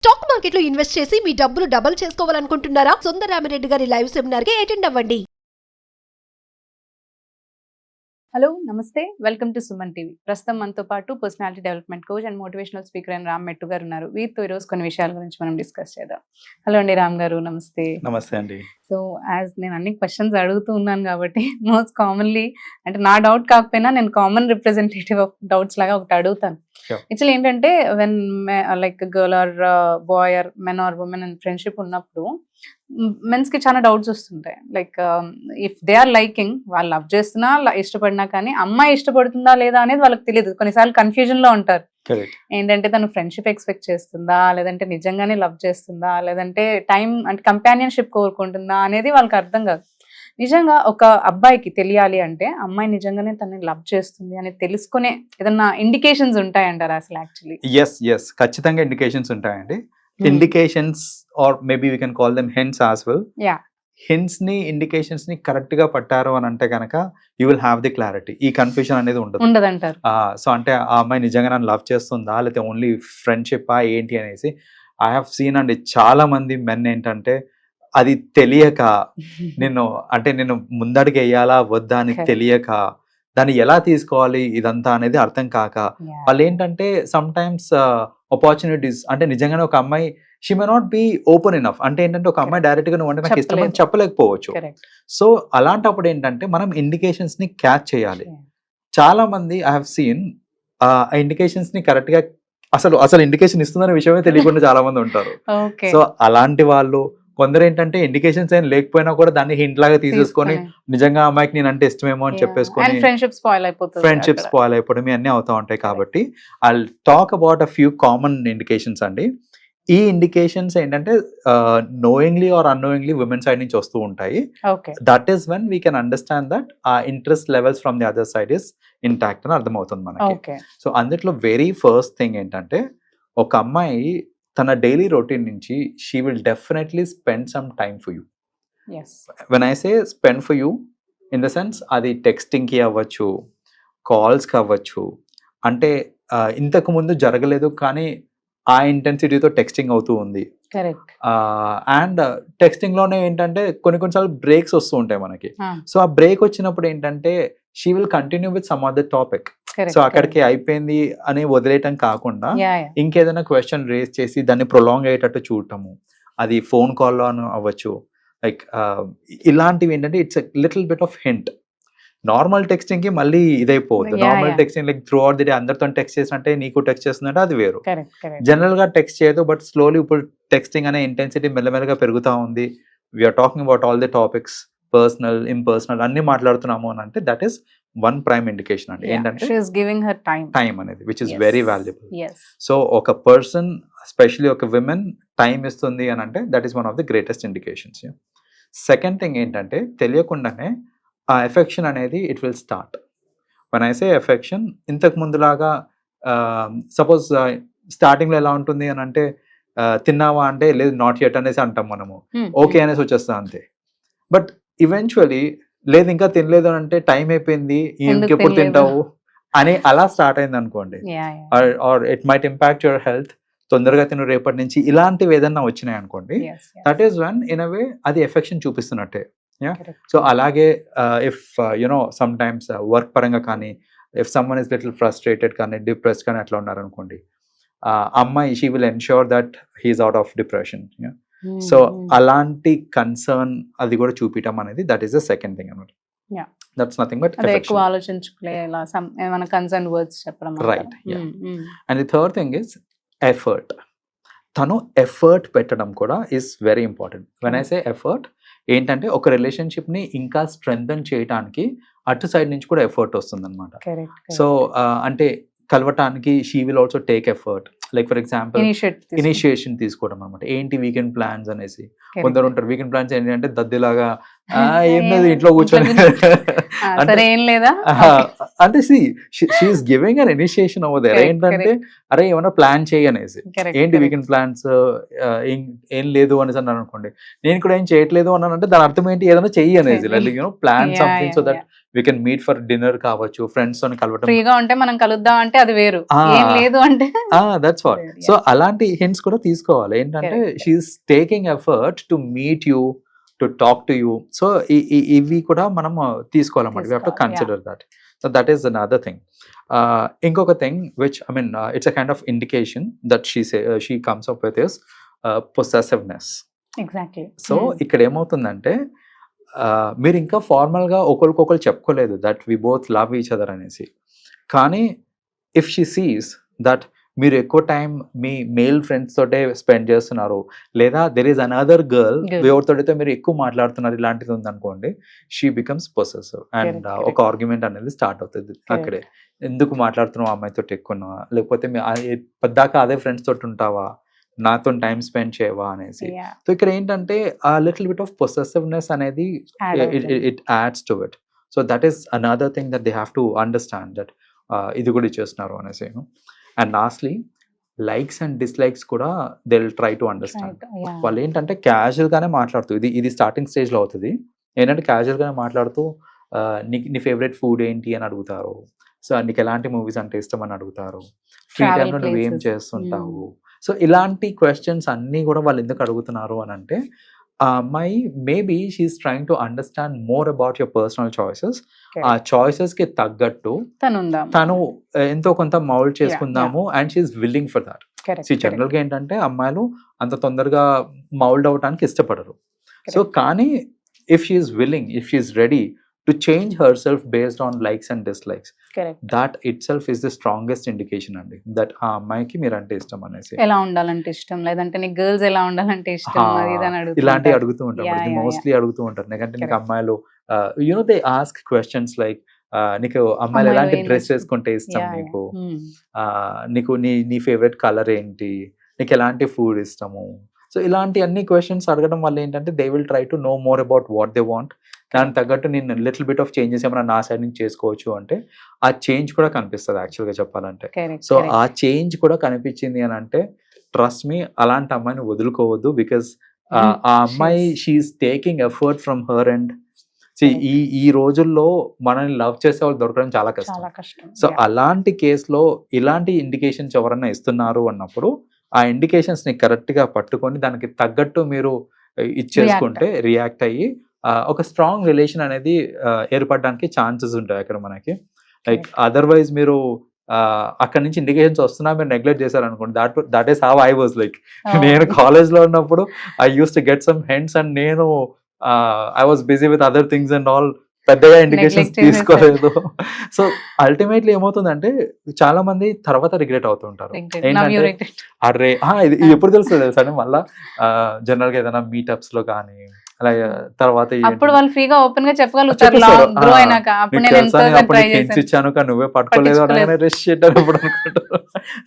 Stock మార్కెట్లో invest చేసి మీ డబ్బులు డబుల్ చేసుకోవాలనుకుంటున్నారా? సుందరరామిరెడ్డి గారి లైవ్ సెమినార్ కి అటెండ్ అవ్వండి. హలో నమస్తే, వెల్కమ్ టు సుమన్ టీవీ. ప్రస్తుతం మనతో పాటు personality development coach and motivational speaker అయిన రామ్ మెట్టు గారు ఉన్నారు. వీరితో ఈరోజు కొన్ని విషయాల గురించి మనం డిస్కస్ చేద్దాం. హలో అండి రామ్ గారు, నమస్తే. నమస్తే అండి. సో యాజ్ నేను అన్ని క్వశ్చన్స్ అడుగుతూ ఉన్నాను కాబట్టి మోస్ట్ కామన్లీ, అంటే నా డౌట్ కాకపోయినా నేను కామన్ రిప్రజెంటేటివ్ ఆఫ్ డౌట్స్ లాగా ఒకటి అడుగుతాను. యాక్చువల్లీ ఏంటంటే when like girl or boy or men or women and friendship ఉన్నప్పుడు మెన్స్ కి చాలా డౌట్స్ వస్తుంటాయి. Like if they are liking, వాళ్ళు లవ్ చేస్తున్నా ఇష్టపడినా కానీ అమ్మాయి ఇష్టపడుతుందా లేదా అనేది వాళ్ళకి తెలియదు. కొన్నిసార్లు కన్ఫ్యూజన్ లో ఉంటారు. ఏంటంటే తను ఫ్రెండ్షిప్ ఎక్స్పెక్ట్ చేస్తుందా, లేదంటే నిజంగానే లవ్ చేస్తుందా, లేదంటే టైం అంటే కంపానియన్షిప్ కోరుకుంటుందా అనేది వాళ్ళకి అర్థం కాదు. నిజంగా ఒక అబ్బాయికి తెలియాలి అంటే అమ్మాయి నిజంగానే తనని లవ్ చేస్తుంది అని తెలుసుకునే ఏదన్నా ఇండికేషన్స్ ఉంటాయంటారా అసలు? యాక్చువల్లీ ఎస్ ఖచ్చితంగా ఇండికేషన్స్ ఉంటాయండి. Indications or maybe we can call them hints as well. Hints ని, ఇండికేషన్స్ ని కరెక్ట్ గా పట్టారు అని అంటే కనుక you will have the clarity. ఈ కన్ఫ్యూజన్ అనేది ఉండదంటారు. సో అంటే ఆ అమ్మాయి నిజంగా నన్ను లవ్ చేస్తుందా లేకపోతే ఓన్లీ ఫ్రెండ్షిప్ ఏంటి అనేసి ఐ హావ్ సీన్ అండి. చాలా మంది మెన్ ఏంటంటే అది తెలియక నేను ముందడుగు వేయాలా వద్దా అని తెలియక, దాన్ని ఎలా తీసుకోవాలి ఇదంతా అనేది అర్థం కాక వాళ్ళు ఏంటంటే సమ్ టైమ్స్ ఆపర్చునిటీస్ అంటే నిజంగానే ఒక అమ్మాయి she may not be open enough. అంటే ఏంటంటే ఒక అమ్మాయి డైరెక్ట్ గా నువ్వు అంటే నాకు ఇష్టమని చెప్పలేకపోవచ్చు. సో అలాంటప్పుడు ఏంటంటే మనం ఇండికేషన్స్ ని క్యాచ్ చేయాలి. చాలా మంది ఐ హావ్ సీన్ ఆ ఇండికేషన్స్ ని కరెక్ట్ గా అసలు ఇండికేషన్ ఇస్తుందనే విషయమే తెలియకుండా చాలా మంది ఉంటారు. సో అలాంటి వాళ్ళు కొందరు ఏంటంటే ఇండికేషన్స్ ఏం లేకపోయినా కూడా దాన్ని హింట్ లాగా తీసేసుకొని నిజంగా అమ్మాయికి నేను అంటే ఇష్టమేమో అని చెప్పేసుకొని ఫ్రెండ్షిప్ స్పాయిల్ అయిపోవడం అన్నీ అవుతా ఉంటాయి. కాబట్టి I talk about a few common indications అండి. ఈ ఇండికేషన్స్ ఏంటంటే knowingly or unknowingly women side నుంచి వస్తూ ఉంటాయి. That is when we can understand that ఆ interest levels from the other side is intact అని అర్థమవుతుంది మనకి. సో అందులో వెరీ ఫస్ట్ థింగ్ ఏంటంటే ఒక అమ్మాయి తన డైలీ రొటీన్ నుంచి she will definitely spend some time for you. When I say spend for you in the sense అది టెక్స్టింగ్కి అవ్వచ్చు, కాల్స్కి అవ్వచ్చు. అంటే ఇంతకు ముందు జరగలేదు కానీ ఆ ఇంటెన్సిటీతో టెక్స్టింగ్ అవుతూ ఉంది. అండ్ టెక్స్టింగ్ లోనే ఏంటంటే కొన్నిసార్లు బ్రేక్స్ వస్తూ ఉంటాయి మనకి. సో ఆ బ్రేక్ వచ్చినప్పుడు ఏంటంటే she will continue with some other topic. So అక్కడికి అయిపోయింది అని వదిలేయటం కాకుండా ఇంకేదైనా క్వశ్చన్ రేస్ చేసి దాన్ని ప్రొలాంగ్ అయ్యేటట్టు చూడటము, అది ఫోన్ కాల్లో అవ్వచ్చు. లైక్ ఇలాంటివి ఏంటంటే it's little bit of hint. Normal texting కి మళ్ళీ ఇదైపోవద్దు. Normal texting like throughout the day అందరితో టెక్స్ట్ చేసినట్టే నీకు టెక్స్ట్ చేస్తుందంటే అది వేరు. జనరల్ గా టెక్స్ట్ చేయదు, బట్ స్లోలీ ఇప్పుడు టెక్స్టింగ్ అనే ఇంటెన్సిటీ మెల్లమెల్లగా పెరుగుతా ఉంది. We are talking about all the topics, personal impersonal అన్ని మాట్లాడుతున్నాము అని అంటే that is one prime indication అండి. ఏంటంటే టైం అనేది which is very valuable. So ఒక పర్సన్ ఎస్పెషలీ ఒక విమెన్ టైం ఇస్తుంది అని అంటే that is one of the greatest indications. Second thing ఏంటంటే తెలియకుండానే ఆ ఎఫెక్షన్ అనేది it will start. One I say affection, ఇంతకు ముందులాగా సపోజ్ స్టార్టింగ్ లో ఎలా ఉంటుంది అని అంటే తిన్నావా అంటే లేదు నాట్ యెట్ అనేసి అంటాం మనము, ఓకే అనేసి వచ్చేస్తా అంతే. బట్ ఈవెన్చువలీ లేదు ఇంకా తినలేదు అని అంటే టైం అయిపోయింది ఇంకెప్పుడు తింటావు అని అలా స్టార్ట్ అయింది అనుకోండి. Or it might impact your health, తొందరగా తిను రేపటి నుంచి, ఇలాంటివి ఏదన్నా వచ్చినాయి అనుకోండి, that is one in a way అది ఎఫెక్షన్ చూపిస్తున్నట్టే. సో అలాగే if you know sometimes work పరంగా కానీ if someone is little frustrated కానీ డిప్రెస్డ్ కానీ అట్లా ఉన్నారనుకోండి, అమ్మాయి she will ensure that he is out of depression. So అలాంటి కన్సర్న్ అది కూడా చూపించడం అనేది that is the second thing అనమాట. దట్స్ నథింగ్ బట్ ఎక్కువ ఆలోచించుకునేలా ఏమైనా కన్సర్న్ వర్డ్స్ చెప్పడం. Right. And the third thing is effort. తను ఎఫర్ట్ పెట్టడం కూడా is very important. When I say effort ఏంటంటే ఒక రిలేషన్షిప్ ని ఇంకా స్ట్రెంథన్ చేయడానికి అటు సైడ్ నుంచి కూడా ఎఫర్ట్ వస్తుంది అనమాట. సో అంటే కలవటానికి she will also take effort. Like for example initiation తీసుకోవడం అనమాట. ఏంటి వీకెండ్ ప్లాన్స్ అనేసి కొందరు ఉంటారు. వీకెండ్ ప్లాన్స్ ఏంటంటే దద్దిలాగా ఏం లేదు ఇంట్లో కూర్చొని సరే ఏం లేదా అంటే she is giving an initiation over there. ఏంటంటే అరే ఏమన్నా ప్లాన్ చేయి అనేసి, ఏంటి వీకెండ్ ప్లాన్స్ ఏం లేదు అనేసి అన్నాను అనుకోండి, నేను కూడా ఏం చేయట్లేదు అన్నానంటే దాని అర్థం ఏంటి, ఏదైనా చెయ్యి అనేసి, like plan something so that we can meet for dinner కావచ్చు, ఫ్రెండ్స్ తో కలవటం. ఫ్రీగా ఉంటే మనం కలుద్దాం అంటే అది వేరు, ఏం లేదు అంటే దట్స్ వాట్. సో అలాంటి హింట్స్ కూడా తీసుకోవాలి. ఏంటంటే she is taking effort to meet you, to talk to you. So ఇవి కూడా మనం తీసుకోవాలన్నమాట. We have to consider that. So that is another thing. ఇంకొక thing which I mean it's a kind of indication that she comes up with is possessiveness. Exactly. So ఇక్కడ ఏమవుతుందంటే మీరు ఇంకా ఫార్మల్గా ఒకరికొకరు చెప్పుకోలేదు that we both love each other అనేసి. కానీ ఇఫ్ షీ సీస్ దట్ మీరు ఎక్కువ టైం మీ మేల్ ఫ్రెండ్స్ తోటే స్పెండ్ చేస్తున్నారు, లేదా దెర్ ఈస్ అనదర్ గర్ల్ ఎవరితోటైతే మీరు ఎక్కువ మాట్లాడుతున్నారు, ఇలాంటిది ఉందనుకోండి, షీ బికమ్స్ పొసెసివ్ అండ్ ఒక ఆర్గ్యుమెంట్ అనేది స్టార్ట్ అవుతుంది అక్కడే. ఎందుకు మాట్లాడుతున్నావు అమ్మాయితో ఎక్కువ, లేకపోతే పద్దాకా అదే ఫ్రెండ్స్ తోటి ఉంటావా, నాతో టైం స్పెండ్ చేయవా అనేసి. సో ఇక్కడ ఏంటంటే a little bit of possessiveness అనేది it adds to it. So that is another thing that they have to understand that ఇది కూడా ఇచ్చేస్తున్నారు అనేసి. And lastly likes and dislikes కూడా they will try to understand. వాళ్ళు ఏంటంటే క్యాజువల్ గానే మాట్లాడుతూ, ఇది స్టార్టింగ్ స్టేజ్ లో అవుతుంది. ఏంటంటే క్యాజువల్ గానే మాట్లాడుతూ నీ ఫేవరెట్ ఫుడ్ ఏంటి అని అడుగుతారు. సో నీకు ఎలాంటి మూవీస్ అంటే ఇష్టం అని అడుగుతారు. ఫ్రీ టైంలో నువ్వు ఏం చేస్తుంటావు. సో ఇలాంటి క్వశ్చన్స్ అన్నీ కూడా వాళ్ళు ఎందుకు అడుగుతున్నారు అని అంటే, ఆ అమ్మాయి maybe she is trying to understand more about your personal choices. ఆ చాయిసెస్ కి తగ్గట్టు తను ఎంతో కొంత మౌల్డ్ చేసుకుందాము and she is willing for that. General గా ఏంటంటే అమ్మాయిలు అంత తొందరగా మౌల్డ్ అవడానికి ఇష్టపడరు. సో కానీ if she is willing, if she is ready to change herself based on likes and dislikes, that itself is the strongest indication andi that ఆ అమ్మాయికి మీరంటే ఇష్టం అనేసి. ఎలా ఉండాలంటే ఇష్టం, లేదంటే నీకు గర్ల్స్ ఎలా ఉండాలంటే ఇష్టం, అది ఇదని అడుగుతారు. ఇలాంటి అడుగుతూ ఉంటారు, మోస్ట్లీ అడుగుతూ ఉంటారు. ఎందుకంటే నీకు అమ్మాయిలు you know they ask questions like నీకు అమ్మాయిలు ఎలాంటి డ్రెస్ వేసుకుంటే ఇష్టం, నీకు నీ ఫేవరెట్ కలర్ ఏంటి, నీకు ఎలాంటి ఫుడ్ ఇష్టము. సో ఇలాంటి అన్ని క్వశ్చన్స్ అడగడం వల్ల ఏంటంటే they will try to know more about what they want. దానికి తగ్గట్టు నేను లిటిల్ బిట్ ఆఫ్ చేంజెస్ ఏమైనా నా సైడ్ నుంచి చేసుకోవచ్చు అంటే ఆ చేంజ్ కూడా కనిపిస్తుంది యాక్చువల్గా చెప్పాలంటే. సో ఆ చేంజ్ కూడా కనిపించింది అని అంటే ట్రస్ట్ మీ, అలాంటి అమ్మాయిని వదులుకోవద్దు. బికాస్ ఆ అమ్మాయి she is taking effort from her and ఈ రోజుల్లో మనల్ని లవ్ చేసే వాళ్ళు దొరకడం చాలా కష్టం. సో అలాంటి కేసులో ఇలాంటి ఇండికేషన్స్ ఎవరన్నా ఇస్తున్నారు అన్నప్పుడు ఆ ఇండికేషన్స్ ని కరెక్ట్ గా పట్టుకొని దానికి తగ్గట్టు మీరు ఇచ్చేసుకుంటే, రియాక్ట్ అయ్యి ఒక స్ట్రాంగ్ రిలేషన్ అనేది ఏర్పడడానికి ఛాన్సెస్ ఉంటాయి అక్కడ మనకి. లైక్ అదర్వైజ్ మీరు అక్కడ నుంచి ఇండికేషన్స్ వస్తున్నా మీరు నెగ్లెక్ట్ చేశారనుకోండి, that is how I was. Like నేను కాలేజ్ లో ఉన్నప్పుడు I use to get some hints and నేను I was busy with other things and all, పెద్దగా ఇండికేషన్స్ తీసుకోలేదు. సో అల్టిమేట్లీ ఏమవుతుందంటే చాలా మంది తర్వాత రిగ్రెట్ అవుతూ ఉంటారు. ఏంటంటే అరే ఇది ఎప్పుడు తెలుస్తుంది తెలుసా, మళ్ళా జనరల్ గా ఏదైనా మీటప్స్ లో కానీ అలా తర్వాత అప్పుడు వాళ్ళు ఫ్రీగా ఓపెన్ గా చెప్పగలుగుతారు. ఇచ్చాను కానీ నువ్వే పట్టుకోలేదు అనుకుంటారు.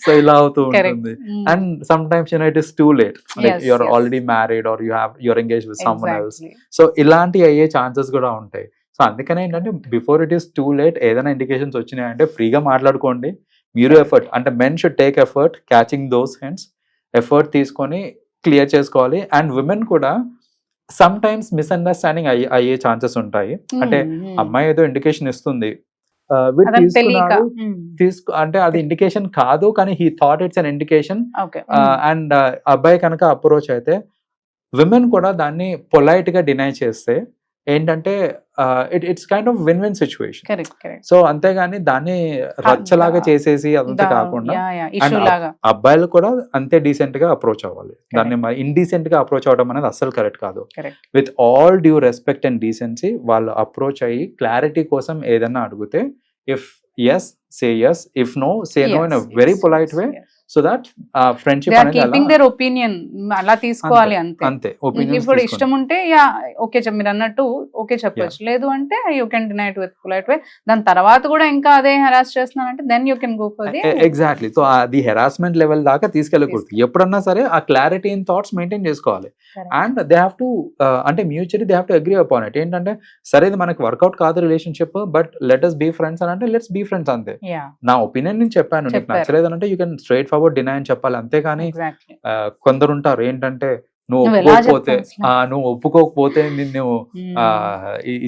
సో ఇలా అవుతూ ఉంటుంది. And sometimes it is too late, like you are already married or you are engaged with someone else. So ఇలాంటి అయ్యే ఛాన్సెస్ కూడా ఉంటాయి. సో అందుకనే ఏంటంటే before it is too late ఏదైనా ఇండికేషన్స్ వచ్చినాయంటే ఫ్రీగా మాట్లాడుకోండి. మీరు ఎఫర్ట్ అంటే men should take effort catching those hands, effort తీసుకొని క్లియర్ చేసుకోవాలి. అండ్ విమెన్ కూడా సమ్ టైమ్స్ మిస్అండర్స్టాండింగ్ అయ్యే ఛాన్సెస్ ఉంటాయి. అంటే అమ్మాయి ఏదో ఇండికేషన్ ఇస్తుంది, అంటే అది ఇండికేషన్ కాదు కానీ he thought it's an indication. And అబ్బాయి కనుక అప్రోచ్ అయితే విమెన్ కూడా దాన్ని పొలైట్ గా డినై చేస్తే ఏంటంటే it's kind of win win situation. So అంతేగాని దాన్ని రచ్చలాగా చేసేసి అదంతా కాకుండా అబ్బాయిలు కూడా అంతే డీసెంట్ గా అప్రోచ్ అవ్వాలి. దాన్ని ఇండీసెంట్ గా అప్రోచ్ అవ్వడం అనేది అస్సలు కరెక్ట్ కాదు. With all due respect and decency వాళ్ళు అప్రోచ్ అయ్యి క్లారిటీ కోసం ఏదన్నా అడిగితే if yes say yes, if no say no in a very polite way. So that friendship they are అనేది కీపింగ్ దేర్ ఒపీనియన్, అలా తీసుకోవాలి అంతే. అంతే ఒపీనియన్ ఇప్పుడు ఇష్టం ఉంటే యా ఓకే మీరు అన్నట్టు ఓకే చెప్పొచ్చు, లేదు అంటే you can deny it with polite way. దాని తర్వాత కూడా ఇంకా అదే హెరాస్ చేస్తున్నానంటే then you can go for the exactly. So అది హెరాస్మెంట్ లెవెల్ దాకా తీసుకెళ్ళకూడదు. ఎప్పుడన్నా సరే ఆ క్లారిటీ ఇన్ థాట్స్ మెయింటైన్ చేసుకోవాలి. అండ్ దే హ్యావ్ టు అంటే mutually they have to agree upon it. ఏంటంటే సరే ఇది మనకి వర్కౌట్ కాదు relationship, but let us be friends అని అంటే లెట్స్ బీ ఫ్రెండ్స్ అంతే. నా ఒపీనియన్ నేను చెప్పాను, నీకు నచ్చలేదు అంటే you can straight forward deny అని చెప్పాలి. అంతేగాని కొందరు ఉంటారు ఏంటంటే నువ్వు ఒప్పుకోకపోతే నిన్ను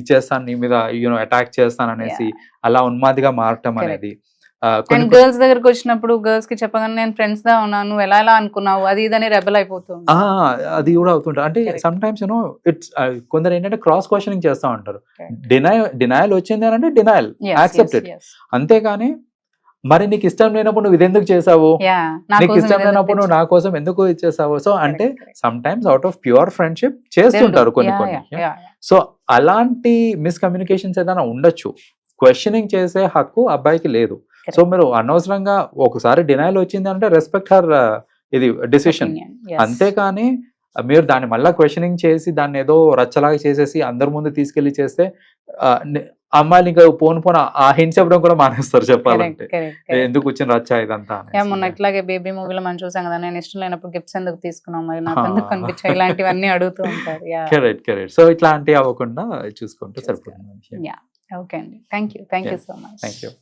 ఇచ్చేస్తాను, నీ మీద యూనో అటాక్ చేస్తాను అనేసి అలా ఉన్మాదిగా మారటం అనేది. అండ్ గర్ల్స్ దగ్గరకు వచ్చినప్పుడు గర్ల్స్ కి చెప్పగానే నేను ఫ్రెండ్స్ దా ఉన్నాను, నువ్వు ఎలా ఎలా అనుకున్నావు అది ఇదని రెబల్ అయిపోతుంది. అది కూడా అవుతుంటారు. అంటే సమ్ టైమ్స్ యూనో ఇట్స్ కొందరు ఏంటంటే క్రాస్ క్వశ్చనింగ్ చేస్తా ఉంటారు. డినయల్ వచ్చింది అని అంటే డినయల్ యాక్సెప్టెడ్, అంతేగాని మరి నీకు ఇష్టం లేనప్పుడు నువ్వు ఇది ఎందుకు చేసావు, నీకు ఇష్టం లేనప్పుడు నువ్వు నా కోసం ఎందుకు ఇచ్చేసావు. సో అంటే some times out of pure friendship చేస్తుంటారు కొన్ని. సో అలాంటి మిస్కమ్యూనికేషన్స్ ఏదైనా ఉండొచ్చు. క్వశ్చనింగ్ చేసే హక్కు అబ్బాయికి లేదు. సో మీరు అనవసరంగా ఒకసారి డినైల్ వచ్చింది అంటే రెస్పెక్ట్ హర్ ఇది డిసిషన్, అంతేకాని మీరు దాన్ని మళ్ళీ క్వశ్చనింగ్ చేసి దాన్ని ఏదో రచ్చలాగా చేసేసి అందరి ముందు తీసుకెళ్లి చేస్తే అమ్మాయిలు ఇంకా పోను ఆ హింట్స్ చెప్పడం కూడా మానేస్తారు చెప్పాలంటే. ఎందుకు వచ్చిన రచ్చ ఇదంతా. మొన్న ఇట్లాగే బేబీ మూవీలో మనం చూసాం కదా, నేను ఇష్టం లేనప్పుడు గిఫ్ట్స్ ఎందుకు తీసుకున్నాం, మరి నాకు ఎందుకు కనిపించాయి, ఇలాంటివన్నీ అడుగుతూ ఉంటారు. కరెక్ట్. సో ఇట్లాంటివి అవ్వకుండా చూసుకుంటూ సరిపోతుంది. ఓకే అండి, thank you so much. Thank you.